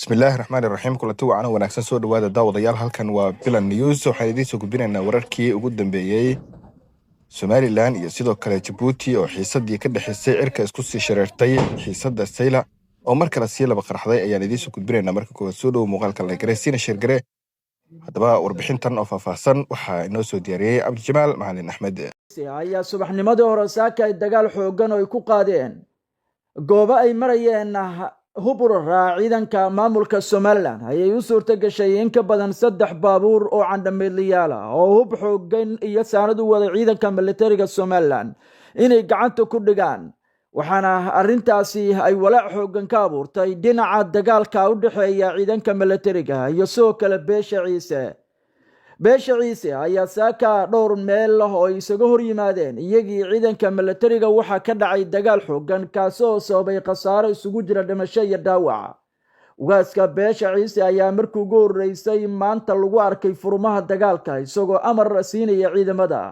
بسم الله الرحمن الرحيم kulanti wacan oo wanaagsan soo dhawaada daawadayaal halkan waa Bilan News waxaan idiin soo gudbinaynaa wararkii ugu dambeeyay Somaliland iyo sidoo kale Djibouti oo xiisadii ka dhaxaysay cirka isku sii shareertay xiisada Sayla oo markale si laba qarxday ayaan idiin soo gudbinaynaa marka koowaad soo dhaw muuqaalka la gareysina shirgare hadaba warbixintan oo faahfaahsan waxa inoo soo diyaariyay Cabdi Jamaal Macalin Axmed ayaa subaxnimadii hore saaka ay dagaal xoogan oo ay ku qaadeen goobo ay marayeen hubur ciidanka maamulka Somaliland ayay u suurta gashay in ka badan 3 baabuur oo candhameedlayaal ah oo hub xoogan iyo saanad u wada ciidanka militariga Somaliland inay gacanta ku dhigaan waxaana arintaasi ay walaac xoogan ka abuurtay dhinaca dagaalka u dhaxeeya ciidanka militariga iyo soo kala beesha ciise ayaa saaka dhowr meel oo isaga hor yimaadeen iyagii ciidanka militariga waxa ka dhacay dagaal xoogan kaasoo sababay khasaaro isugu jira dhimasho iyo dhaawac ugaaska beesha ciise ayaa markii ugu horeysay maanta lagu arkay furmaha dagaalka isagoo amar siinaya ciidamada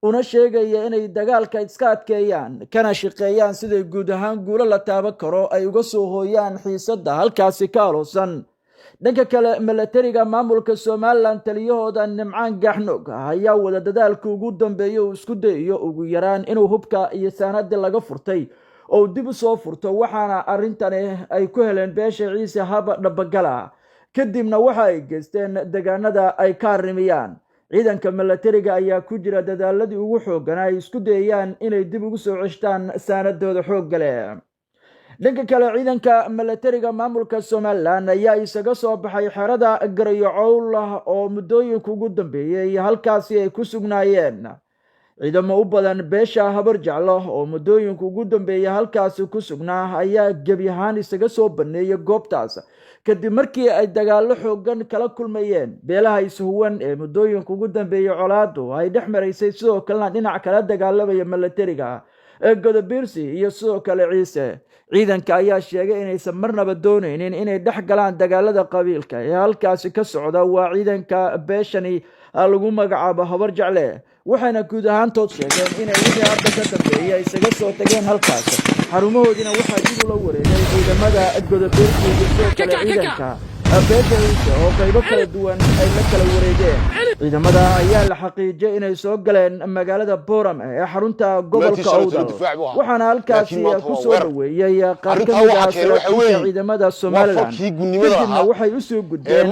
una sheegaya inay dagaalka iska adkeeyaan kana shaqeeyaan sida guud ahaan guulo la taaban karo ay uga soo hooyaan xiisadda halkaasi ka aloosan dhanka kale militariga maamulka Somaliland taliyahooda Nimcaan Gaxnoog ayaa wada dadaalka ugu dambeeyay oo isku dayayo ugu yaraan inuu hubka iyo saanada laga furtay oo dib u soo furto waxaana arintani ay ku heleen beesha ciise haba dhabagala kadibna waxa ay geysteen deegaanada ay ka arimiyaan ciidanka militariga ayaa ku jira dadaaladii ugu xoogan ay isku dayayaan inay dib ugu soo ceshtaan saanadooda xoog gale dhanka kale ciidanka militariga maamulka Somaliland ayaa isaga soo baxay xerada Garayocowl oo muddooyinka ugu dambeeyay halkaasi ay ku sugnaayeen ciidamo u badan beesha habar jeclo oo muddooyinka ugu dambeeyay halkaasi ku sugnaa ayaa gebi ahaan isaga soo baneeyay goobtaas kadib markii ay dagaalo xoogan kala kulmayeen beelaha isuhuwan ee muddooyinka ugu dambeeyay colaadu ay dhex maraysay sidoo kalena dhinac kala dagaalamaya militariga Godobirsi iyo sidoo kale ciise ciidanka ayaa sheegay inaysan marnaba doonaynin inay dhex galaan dagaalada qabiilka ee halkaasi ka socda waa ciidanka beeshani lagu magacaabo habar jecle waxayna guud ahaantood sheegeen inay wixii hadda ka dambeeyay isaga soo tageen halkaas xarumahoodina waxaa dib ula wareegay ciidamada Godobirsi iyo sidoo kale ciidanka beesha oo qaybo kala duwan ay la kala wareegeen ciidamada ayaa la xaqiijiyay inay soo galeen magaalada Boram ee xarunta gobolka Awdal waxaana halkaasi ku soo dhaweeyay qaar ka mid ah ciidamada Somaliland kadibna waxay u soo gudbeen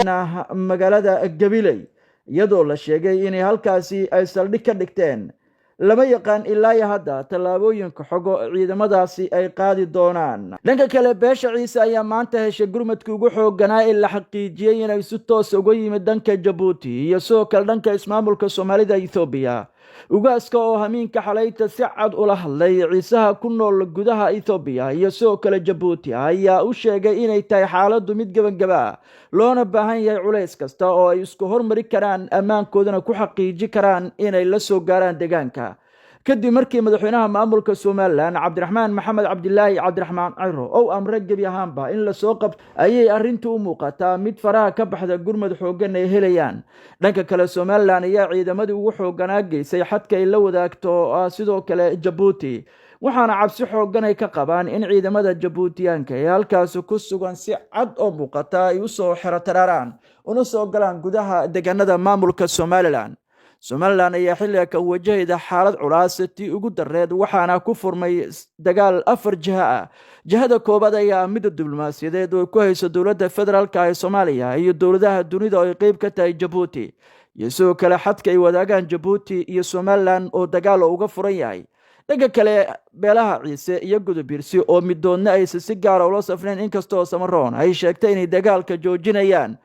magaalada Gabiley iyadoo la sheegay in halkaasi ay saldhig ka dhigteen lama yaqaan ilaa hadda talaabooyinka xogo ciidamadaasi ay qaadi doonaan dhanka kale beesha ciise ayaa maanta heshay gurmadkii ugu xooganaa ee la xaqiijiyay inay si toos uga yimid dhanka Djibouti iyo sidoo kale dhanka ismaamulka Soomaalida Ethiopia ugaaska oo hamiinka xalayta si cad ula hadlay ciisaha ku nool gudaha Ethiopia iyo sidoo kale Djibouti ayaa u sheegay inay tahay xaaladu mid gabagaba loona baahan yahay culays kasta oo ay isku hormari karaan ammaankoodana ku xaqiijin karaan inay la soo gaaraan deegaanka kadib markii madaxweynaha maamulka Somaliland Cabdiraxmaan Maxamed Cabdilaahi Cabdiraxmaan Ciro oo amray gebi ahaanba in la soo qabto ayay arintu u muuqataa mid faraha ka baxda gurmad xoogan ay helayaan dhanka kale Somaliland ayaa ciidamadii ugu xooganaa geysay xadka ay la wadaagto sidoo kale Djibouti waxaana cabsi xoogan ay ka qabaan in ciidamada Djiboutiyaanka ee halkaas ku sugan si cad oo muuqata ay u soo xirataraan una soo galaan gudaha deegaanada maamulka Somaliland ayaa xilliga ka wajahayda xaalad culays tii ugu dareed waxaana ku furmay dagaal 4 jiha ah jihada koobaad ayaa mid diblomaasiyadeed oo ku hayso dawladda federaalka ee Soomaaliya iyo dawladaha dunida oo qayb ka tahay Djibouti iyo sidoo kale xadka ay wadaagaan Djibouti iyo Somaliland oo dagaal uga furan yahay dhanka kale beelaha ciise iyo Godobirsi oo midoodna ay si gaar ah ula safreen inkastoo Samaroon ay sheegtay inay dagaalka joojinayaan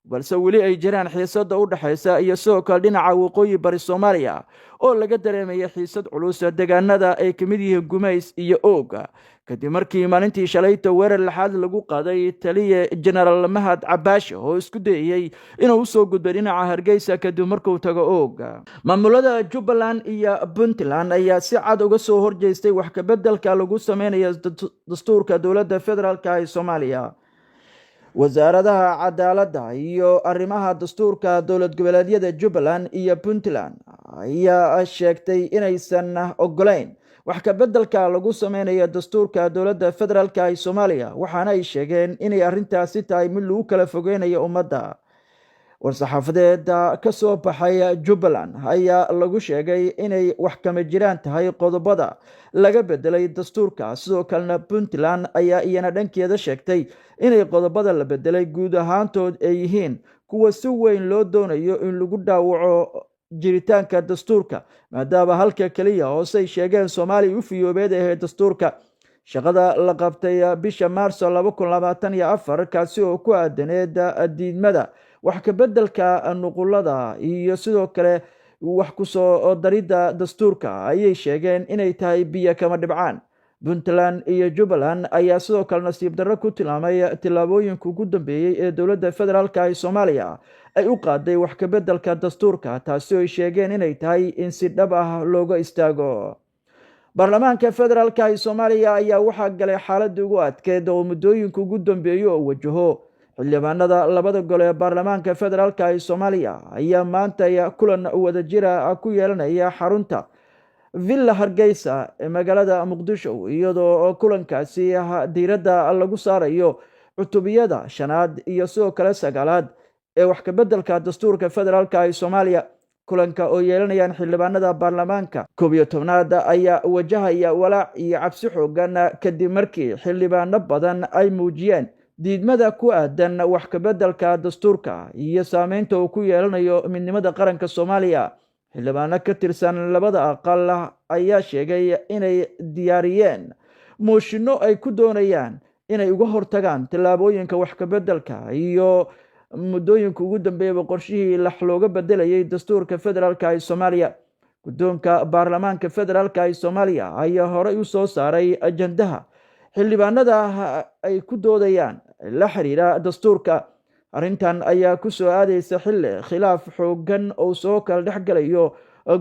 balse weli ay jiraan xiisada u dhaxaysa iyo sidoo kale dhinaca waqooyi bari Soomaaliya oo laga dareemay xiisad culus deegaanada ay kamid yihiin Gumeys iyo Ooga kadib markii maalintii shalayta weerar laxaad lagu qaaday taliye General Mahad Cabaash oo isku dayay inuu soo gudbo dhinaca Hargeysa kadib markuu tago Ooga maamulada Jubbaland iyo Puntland ayaa si cad uga soo horjeestay wax ka bedelka lagu sameeyo dastuurka dawladda federaalka ee Soomaaliya wasaaradaha cadaaladda iyo arrimaha dastuurka dowlad goboleedyada Jubbaland iyo Puntland ayaa sheegtay inaysan ogolayn wax ka beddelka lagu sameynayo dastuurka dowladda federaalka ee Soomaaliya waxaana ay sheegeen inay arrintaasi tahay mid lagu kala fogeynayo ummadda. war-saxaafadeeda ka soo baxay Jubbaland ayaa lagu sheegay inay wax kama jiraan tahay qodobada laga bedelay dastuurka. sidoo kalena Puntland ayaa iyana dhankeeda sheegtay inay qodobada la bedelay guud ahaantood ay yihiin kuwa si weyn loo doonayo in lagu dhaawaco jiritaanka dastuurka, maadaama halka kaliya hoosey sheegeen Soomaaliya u fiyoobeed ee dastuurka. shaqada la qabtay bisha Maarso 2024 kaasi oo ku aadaneed diidmada wax ka beddelka nuqulada iyo sidoo kale wax ku soo daridda dastuurka ayay sheegeen inay tahay biyo kama dhibcaan. Puntland iyo Jubbaland ayaa sidoo kale nasiib darro ku tilmaamay tillaabooyinka ugu dambeeyay ee dowladda federaalka ee Soomaaliya ay u qaaday wax ka beddelka dastuurka, taasi oo ay sheegeen inay tahay in si dhab ah looga istaago. baarlamaanka federaalka ee Soomaaliya ayaa waxaa galay xaaladii ugu adkeyd oo muddooyinka ugu dambeeyay oo wajaho. xildhibaanada labada gole ee baarlamaanka federaalka ee Soomaaliya ayaa maanta kulan wadajir ah ku yeelanaya xarunta Villa Hargeysa ee magaalada Muqdisho, iyadoo kulankaasi diiradda lagu saarayo cutubiyada 5 iyo sidoo kale 9 ee wax ka beddelka dastuurka federaalka ee Soomaaliya. kulanka oo yeelanayaan xildhibaanada baarlamaanka 11aad ayaa wajahaya walaac iyo cabsi xoogan kadib markii xildhibaano badan ay muujiyeen diidmada ku aadan wax ka beddelka dastuurka iyo saameynta uu ku yeelanayo midnimada qaranka Soomaaliya. xildhibaano ka tirsan labada aqal ayaa sheegay inay diyaariyeen mooshinno ay ku doonayaan inay uga hortagaan tillaabooyinka wax ka beddelka iyo muddooyinka ugu dambeeyay qorshihii looga bedelayay dastuurka federaalka ee Soomaaliya. guddoonka baarlamaanka federaalka ee Soomaaliya ayaa horey u soo saaray ajandaha xildhibaanada ay ku doodayaan la xiriira dastuurka. arrintan ayaa ku soo aadaysa xilli khilaaf xoogan oo soo kala dhexgalayo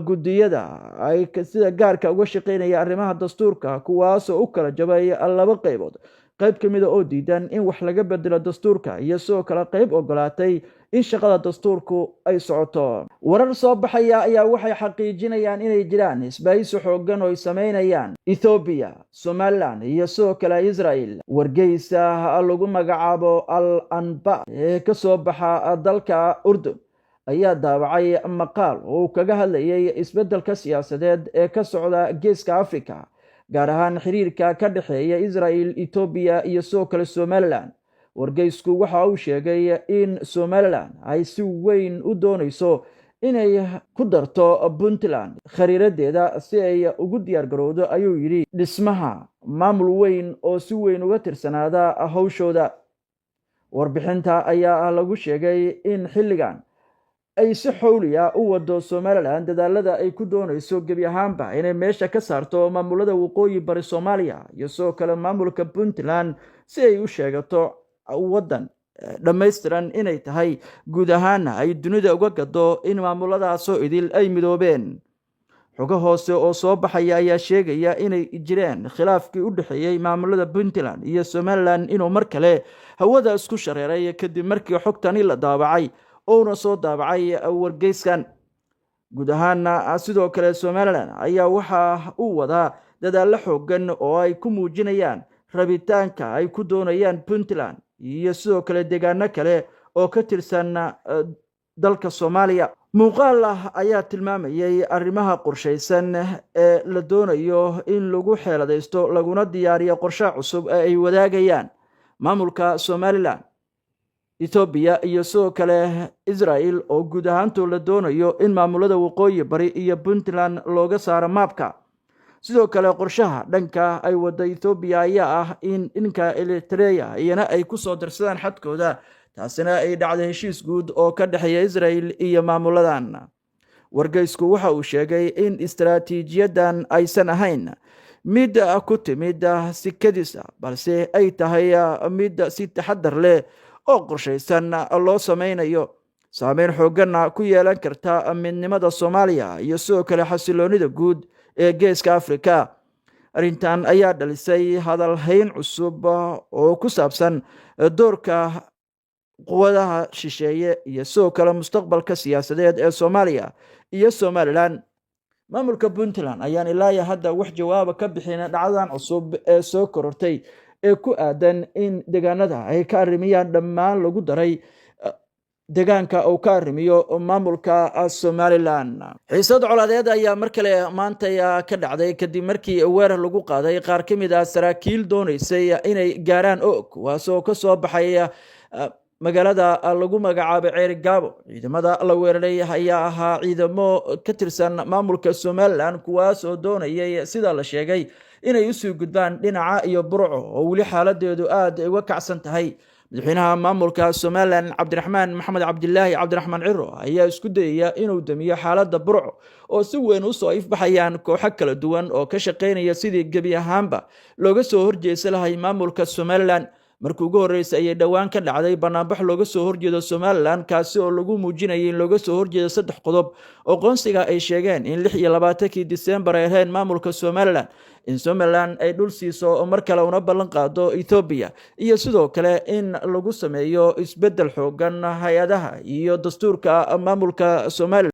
guddiyada ay sida gaarka uga shaqeynaya arrimaha dastuurka, kuwaasoo u kala jabay laba qaybood. qayb ka mid ah oo diidan in wax laga bedelo dastuurka iyo sidoo kale qayb ogolaatay in shaqada dastuurku ay socoto. warar soo baxaya ayaa waxay xaqiijinayaan inay jiraan isbahaysi xoogan oo ay sameynayaan Ethiopia, Somaliland iyo sidoo kale Israel. wargeysa lagu magacaabo Al-Anba ee ka soo baxa dalka Urdun ayaa daawacay maqaal oo kaga hadlayay isbeddelka siyaasadeed ee ka socda geeska Afrika, gaar ahaan xiriirka ka dhexeeya Israel, Ethiopia iyo sidoo kale Somaliland. wargeysku waxa uu sheegay in Somaliland ay si weyn u doonayso inay ku darto Puntland khariiradeeda si ay ugu diyaar garowdo, ayuu yidhi, dhismaha maamul weyn oo si weyn uga tirsanaada hawshooda. warbixinta ayaa lagu sheegay in xilligan ay si xawliya u wado Somaliland dadaalada ay ku doonayso gebi ahaanba inay meesha ka saarto maamulada waqooyi bari Soomaaliya iyo sidoo kale maamulka Puntland si ay u sheegato wadan dhammaystiran inay tahay. guud ahaana ay dunida uga gado in maamuladaasoo idil ay midoobeen. xogo hoose oo soo baxaya ayaa sheegaya inay jireen khilaafkii u dhexeeyay maamulada Puntland iyo Somaliland inuu mar kale hawada isku shareeray kadib markii xogtani la daabacay oona soo daabacay wargeyskan. guud ahaana sidoo kale Somaliland ayaa waxa uu wadaa dadaalo xoogan oo ay ku muujinayaan rabitaanka ay ku doonayaan Puntland iyo sidoo kale deegaano kale oo ka tirsan dalka Soomaaliya. muuqaal ayaa tilmaamayay arrimaha qorshaysan ee la doonayo in lagu xeeladaysto laguna diyaariyo qorshe cusub ee ay wadaagayaan maamulka Somaliland, Ethiopia iyo sidoo kale Israel, oo guud ahaantood la doonayo in maamulada waqooyi bari iyo Puntland looga saaro maabka. sidoo kale qorshaha dhanka ay wada Ethiopia ayaa ah in dhanka Eritrea iyana ay ku soo darsadaan xadkooda, taasina ay dhacday heshiis guud oo ka dhexeeya Israel iyo maamuladan. wargeysku waxa uu sheegay in istaraatiijiyadan aysan ahayn mid ku timid si kadis ah, balse ay tahay mid si taxadar leh oo qorshaysan loo sameynayo, saameyn xoogan ku yeelan karta midnimada Soomaaliya iyo sidoo kale xasiloonida guud ee geeska Afrika. arrintan ayaa dhalisay hadal hayn cusub oo ku saabsan doorka quwadaha shisheeye iyo sidoo kale mustaqbalka siyaasadeed ee Soomaaliya iyo Somaliland, maamulka Puntland ayaan ilaa hadda wax jawaaba ka bixin dhacdadan cusub ee soo korortay ee ku aadan in deegaanada ay ka arrimiyaan dhammaan lagu daray deegaanka uu ka arrimiyo maamulka Somaliland. xiisad coladeed ayaa mar kale maanta ka dhacday kadib markii weerar lagu qaaday qaar ka mid ah saraakiil doonaysay inay gaaraan og kuwaasoo ka soo baxay magaalada lagu magacaabo Ceerigaabo. ciidamada la weeraray ayaa ahaa ciidamo ka tirsan maamulka Somaliland kuwaas oo doonayay sida la sheegay inay u soo gudbaan dhinaca iyo Burco oo wali xaaladeedu aad uga kacsan tahay. madaxweynaha maamulka Somaliland Cabdiraxmaan Maxamed Cabdilaahi Cabdiraxmaan Ciro ayaa isku dayaya inuu damiyo xaaladda Burco oo si weyn u soo ifbaxayaan kooxo kala duwan oo ka shaqeynaya sidii gebi ahaanba looga soo horjeesan lahaa maamulka Somaliland. markii ugu horeysay ayay dhawaan ka dhacday banaanbax looga soo horjeedo Somaliland kaasi oo lagu muujinayay in looga soo horjeedo 3 qodob oo qoonsiga ay sheegeen in 26 December ay ahayn maamulka Somaliland in Somaliland ay dhul siiso oo mar kale una ballan qaado Ethiopia iyo sidoo kale in lagu sameeyo isbedel xoogan hay'adaha iyo dastuurka maamulka Somaliland.